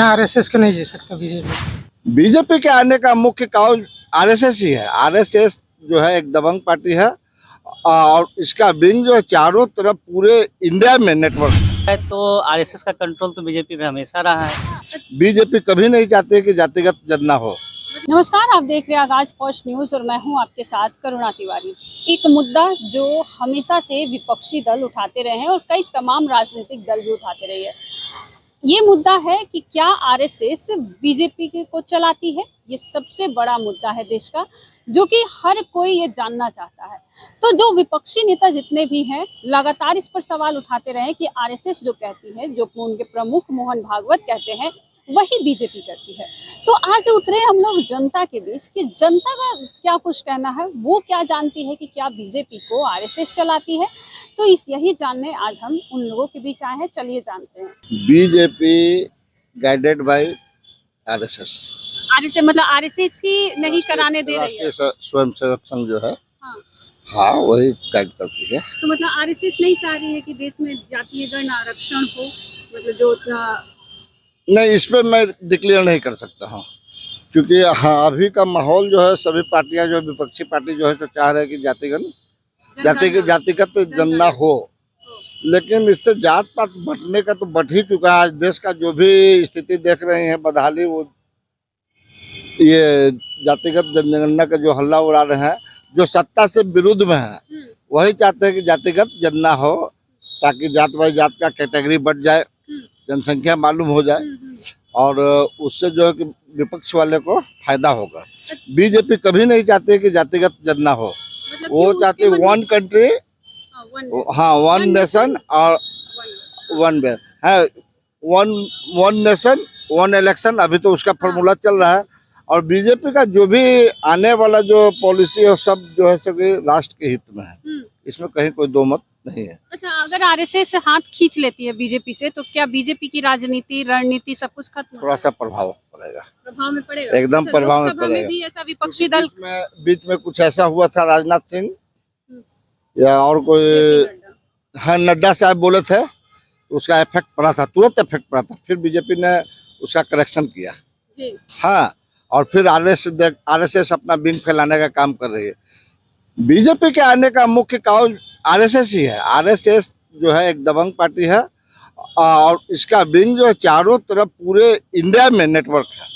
RSS को नहीं जी सकता बीजेपी। बीजेपी के आने का मुख्य कारण आरएसएस ही है। आरएसएस जो है एक दबंग पार्टी है और इसका विंग जो है चारों तरफ पूरे इंडिया में नेटवर्क है। तो आरएसएस का कंट्रोल तो बीजेपी में हमेशा रहा है। बीजेपी कभी नहीं चाहती कि जातिगत जन्ना हो। नमस्कार, आप देख रहे हैं आगाज फर्स्ट न्यूज और मैं हूं आपके साथ करुणा तिवारी। एक मुद्दा जो हमेशा से विपक्षी दल उठाते रहे हैं और कई तमाम राजनीतिक दल भी उठाते रहे हैं, ये मुद्दा है कि क्या आरएसएस बीजेपी को चलाती है। ये सबसे बड़ा मुद्दा है देश का, जो कि हर कोई ये जानना चाहता है। तो जो विपक्षी नेता जितने भी हैं लगातार इस पर सवाल उठाते रहे कि आरएसएस जो कहती है, जो उनके प्रमुख मोहन भागवत कहते हैं, वही बीजेपी करती है। तो आज उतरे हम लोग जनता के बीच कि जनता का क्या कुछ कहना है, वो क्या जानती है कि क्या बीजेपी को आरएसएस चलाती है। तो यही जानने आज हम उन लोगों के बीच आए हैं। चलिए जानते हैं। BJP guided by RSS. RSS मतलब आरएसएस ही नहीं कराने दे रही है। राष्ट्रीय स्वयंसेवक संघ जो है, हाँ, वही गाइड करती है। तो मतलब आरएसएस नहीं चाह रही है कि देश में जातीय गण आरक्षण हो, मतलब जो नहीं, इस पे मैं डिक्लेयर नहीं कर सकता हूँ, क्योंकि अभी का माहौल जो है, सभी पार्टियां जो विपक्षी पार्टी जो है तो चाह रहे हैं कि जातिगत जन्ना हो, लेकिन इससे जात पात बंटने का तो बढ़ ही चुका है। आज देश का जो भी स्थिति देख रहे हैं, बदहाली, वो ये जातिगत जनगणना का जो हल्ला उड़ा रहे हैं, जो सत्ता से विरुद्ध में है, वही चाहते हैं कि जातिगत जन्ना हो, ताकि जात बाई जात का कैटेगरी बढ़ जाए, जनसंख्या मालूम हो जाए और उससे जो है कि विपक्ष वाले को फायदा होगा। बीजेपी कभी नहीं चाहती कि जातिगत जन्ना हो। मतलब वो चाहती है वन कंट्री, हाँ, वन नेशन और वन वे है, वन नेशन वन इलेक्शन। अभी तो उसका फॉर्मूला चल रहा है और बीजेपी का जो भी आने वाला जो पॉलिसी है, सब जो है सभी राष्ट्र के हित में है। इसमें कहीं कोई दो मत नहीं है। अच्छा, अगर आरएसएस हाथ खींच लेती है बीजेपी से, तो क्या बीजेपी की राजनीति रणनीति सब कुछ खत्म? थोड़ा सा प्रभाव पड़ेगा, प्रभाव में पड़ेगा, एकदम अच्छा, प्रभाव में लोकसभा में पड़ेगा। भी ऐसा विपक्षी दल बीच में कुछ ऐसा हुआ था, राजनाथ सिंह या और कोई, हाँ, नड्डा साहब बोले थे, उसका इफेक्ट पड़ा था, तुरंत इफेक्ट पड़ा था। फिर बीजेपी ने उसका करेक्शन किया, हाँ, और फिर आरएसएस अपना विंग फैलाने का काम कर रही है। बीजेपी के आने का मुख्य कारण आरएसएस ही है। आरएसएस जो है एक दबंग पार्टी है और इसका विंग जो है चारों तरफ पूरे इंडिया में नेटवर्क है,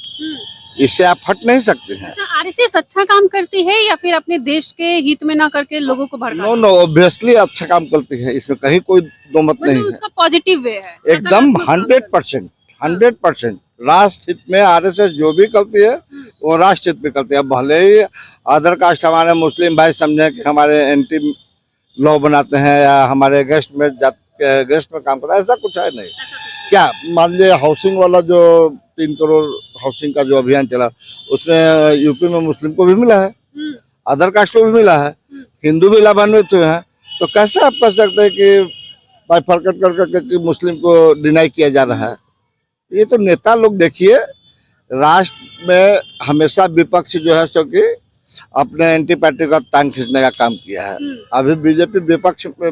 इससे आप हट नहीं सकते हैं। अच्छा, आरएसएस अच्छा काम करती है या फिर अपने देश के हित में ना करके लोगों को भड़का? नो, ऑब्वियसली अच्छा काम करती है, इसमें कहीं कोई दो मत नहीं है। उसका पॉजिटिव वे है, एकदम 100% राष्ट्र हित में आरएसएस जो भी करती है वो राष्ट्र हित में करती है। भले ही अदर कास्ट हमारे मुस्लिम भाई समझे कि हमारे एंटी लॉ बनाते हैं या हमारे गेस्ट में काम करता है, ऐसा कुछ है नहीं। क्या मान लीजिए हाउसिंग वाला जो 3 करोड़ हाउसिंग का जो अभियान चला, उसमें यूपी में मुस्लिम को भी मिला है, अदर कास्ट को भी मिला है, हिंदू भी लाभान्वित हुए हैं। तो कैसे आप कह सकते हैं कि बाइफरकेट करके मुस्लिम को डिनाई किया जा रहा है? ये तो नेता लोग, देखिए, राष्ट्र में हमेशा विपक्ष जो है सो कि अपने एंटी पार्टी का टांग खींचने का काम किया है। अभी बीजेपी विपक्ष में,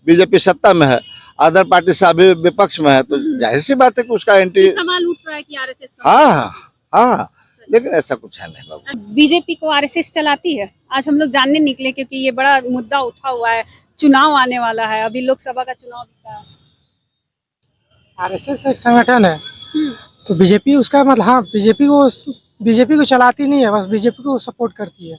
बीजेपी सत्ता में है, अदर पार्टी से अभी विपक्ष में है, तो जाहिर सी बात है कि उसका एंटी सवाल उठ रहा है कि आरएसएस का। हाँ, लेकिन ऐसा कुछ है नहीं बाबू। बीजेपी को आरएसएस चलाती है, आज हम लोग जानने निकले, क्योंकि ये बड़ा मुद्दा उठा हुआ है। चुनाव आने वाला है, अभी लोकसभा का चुनाव भी था। आरएसएस एक संगठन है, तो बीजेपी उसका मतलब, हाँ, बीजेपी को चलाती नहीं है, बस बीजेपी को सपोर्ट करती है।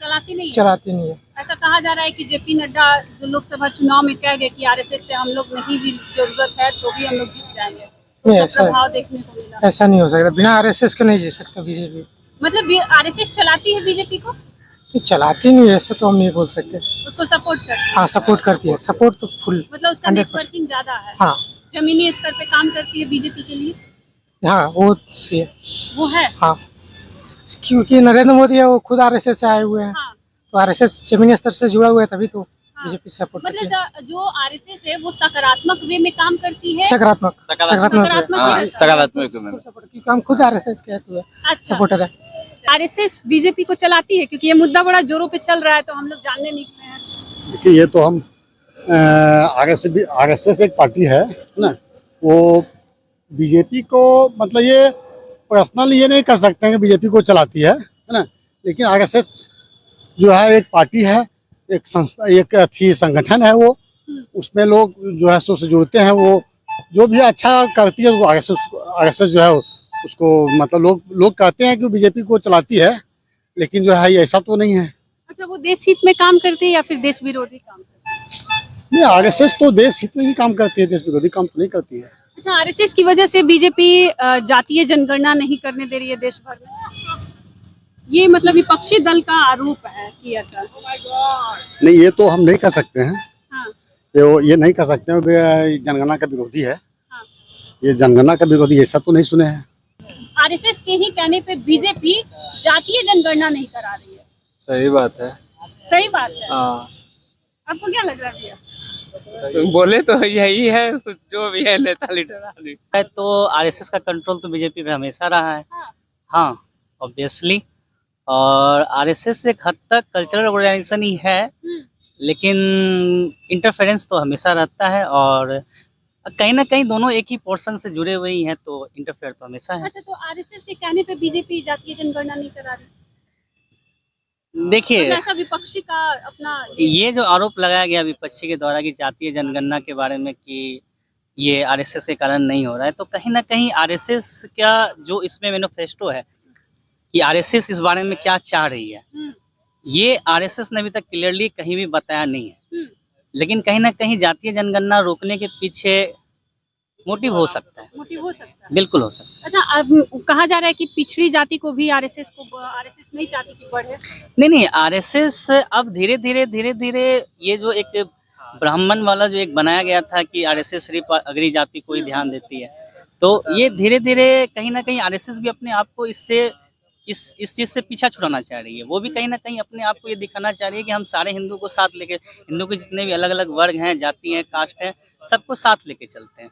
चलाती नहीं है। ऐसा कहा जा रहा है कि जेपी नड्डा जो लोकसभा चुनाव में कह गए कि आरएसएस से हम लोग नहीं भी जरूरत है तो भी हम लोग जीत जाएंगे। नहीं, तो प्रभाव देखने को मिला। ऐसा नहीं हो सकता, बिना आरएसएस के नहीं जीत सकता बीजेपी। मतलब आरएसएस चलाती है बीजेपी को? चलाती नहीं है, ऐसा तो हम नहीं बोल सकते। उसको सपोर्ट करती है? हाँ, सपोर्ट करती है, सपोर्ट तो फुल, मतलब उसका नेटवर्किंग ज्यादा है। हाँ, जमीनी स्तर पे काम करती है बीजेपी के लिए। हाँ, वो है, हाँ, क्योंकि नरेंद्र मोदी है, वो खुद आरएसएस से आए हुए हैं। हाँ। तो आरएसएस जमीनी स्तर से जुड़ा हुआ है, तभी तो बीजेपी सपोर्ट करती है। मतलब जो आरएसएस है वो सकारात्मक वे में काम करती है। सकारात्मक क्योंकि हम खुद आरएसएस के सपोर्टर है। आरएसएस बीजेपी को चलाती है, क्योंकि ये मुद्दा बड़ा जोरों पे चल रहा है, तो हम लोग जानने निकले हैं। देखिए, ये तो हम आरएसएस एक पार्टी है ना, वो बीजेपी को मतलब ये पर्सनल ये नहीं कर सकते हैं कि बीजेपी को चलाती है ना, लेकिन आरएसएस जो है एक पार्टी है, एक संस्था, एक थी संगठन है, वो उसमें लोग जो है सो से जुड़ते हैं। वो जो भी अच्छा करती है वो आरएसएस जो है उसको मतलब लोग कहते हैं कि बीजेपी को चलाती है, लेकिन जो है ये ऐसा तो नहीं है। अच्छा, वो देश हित में काम करती है या फिर देश विरोधी काम करती है? नहीं, आरएसएस तो देश हित में ही काम करती है, देश विरोधी काम तो नहीं करती है। अच्छा, आरएसएस की वजह से बीजेपी जातीय जनगणना नहीं करने दे रही है देश भर में, ये मतलब विपक्षी दल का आरोप है कि ऐसा। नहीं, ये तो हम नहीं कर सकते हैं। हाँ। ये नहीं कर सकते हैं, वे जनगणना का विरोधी है। हाँ। ये जनगणना का विरोधी ऐसा तो नहीं सुने हैं। आरएसएस के ही कहने पे बीजेपी जातीय जनगणना नहीं करा रही है। सही बात है। सही बात है। हाँ, आपको क्या लग रहा है भैया? तो बोले तो यही है, जो भी है नेता लीडर आदमी। तो आरएसएस का कंट्रोल तो बीजेपी पे हमेशा रहा है। हाँ। हाँ, ऑब्वियसली। और आरएसएस एक हद तक कल्चरल ऑर्गेनाइजेशन ही है, लेकिन इंटरफेरेंस तो हमेशा रहता है और कहीं ना कहीं दोनों एक ही पोर्शन से जुड़े हुए ही हैं, तो इंटरफेयर तो हमेशा है। अच्छा, तो आरएसएस के कहने पे बीजेपी जातीय जनगणना नहीं करा रही? देखिए, मतलब ऐसा विपक्षी का अपना ये जो आरोप लगाया गया विपक्षी के द्वारा कि जातीय जनगणना के बारे में कि ये आरएसएस के कारण नहीं हो रहा है, तो कहीं ना कहीं आरएसएस का जो इसमें मैनिफेस्टो है कि आरएसएस इस बारे में क्या चाह रही है, ये आरएसएस ने अभी तक क्लियरली कहीं भी बताया नहीं है। लेकिन कहीं ना कहीं जातीय जनगणना रोकने के पीछे मोटिव हो सकता है, मोटिव हो सकता है। बिल्कुल हो सकता है। अच्छा, अब कहा जा रहा है कि पिछड़ी जाति को भी आरएसएस नहीं चाहती कि बढ़े। नहीं, आरएसएस अब धीरे धीरे ये जो एक ब्राह्मण वाला जो एक बनाया गया था कि आरएसएस सिर्फ अगली जाति को ही ध्यान देती है, तो ये धीरे धीरे कहीं ना कहीं आरएसएस भी अपने आप को इससे इस चीज़ से पीछा छुड़ाना चाह रही है। वो भी कहीं ना कहीं अपने आप को ये दिखाना चाह रही है कि हम सारे हिंदू को साथ लेके, हिंदू के जितने भी अलग अलग वर्ग हैं, जाति हैं, कास्ट हैं, सबको साथ लेके चलते हैं।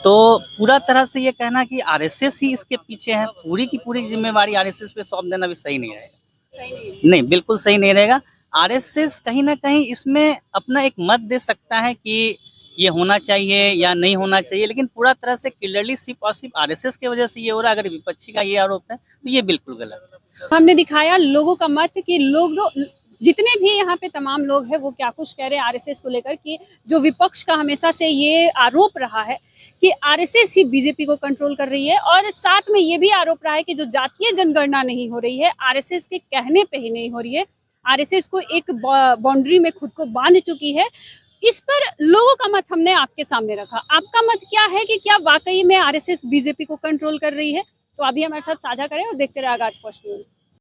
तो पूरा तरह से ये कहना कि आरएसएस ही इसके पीछे है, पूरी की पूरी जिम्मेवारी आरएसएस पे सौंप देना भी सही नहीं रहेगा। सही नहीं। नहीं, बिल्कुल सही नहीं रहेगा। आरएसएस कहीं ना कहीं इसमें अपना एक मत दे सकता है कि ये होना चाहिए या नहीं होना चाहिए, लेकिन पूरा तरह से क्लियरली सिर्फ और सिर्फ आरएसएस की वजह से ये हो रहा है। अगर विपक्षी का ये आरोप है तो ये बिल्कुल गलत है। हमने दिखाया लोगों का मत कि जितने भी यहाँ पे तमाम लोग हैं वो क्या कुछ कह रहे हैं आरएसएस को लेकर, कि जो विपक्ष का हमेशा से ये आरोप रहा है कि आरएसएस ही बीजेपी को कंट्रोल कर रही है, और साथ में ये भी आरोप रहा है कि जो जातीय जनगणना नहीं हो रही है आरएसएस के कहने पे ही नहीं हो रही है, आरएसएस को एक बाउंड्री में खुद को बांध चुकी है। इस पर लोगों का मत हमने आपके सामने रखा। आपका मत क्या है कि क्या वाकई में आरएसएस बीजेपी को कंट्रोल कर रही है? तो अभी हमारे साथ साझा करें और देखते रहे आगाज फर्स्ट न्यूज़।